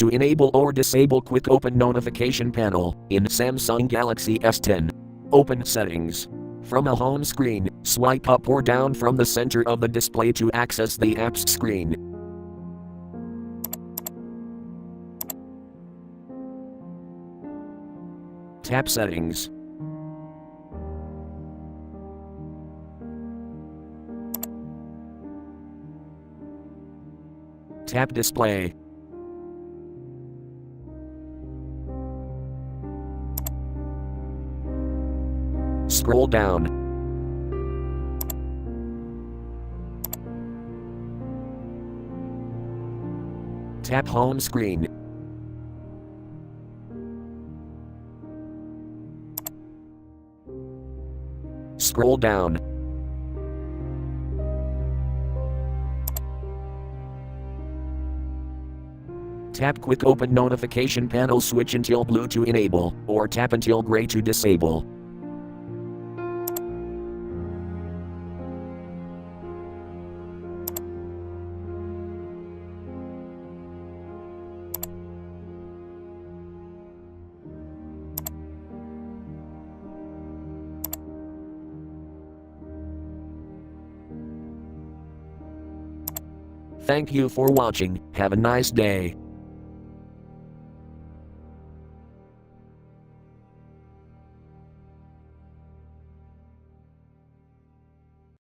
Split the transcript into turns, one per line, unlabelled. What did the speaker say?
to enable or disable quick open notification panel in Samsung Galaxy S10. Open settings. From a home screen, swipe up or down from the center of the display to access the apps screen. Tap Settings. Tap Display. Scroll down. Tap Home Screen. Scroll down. Tap Quick Open Notification Panel switch until blue to enable, or tap until gray to disable. Thank you for watching. Have a nice day.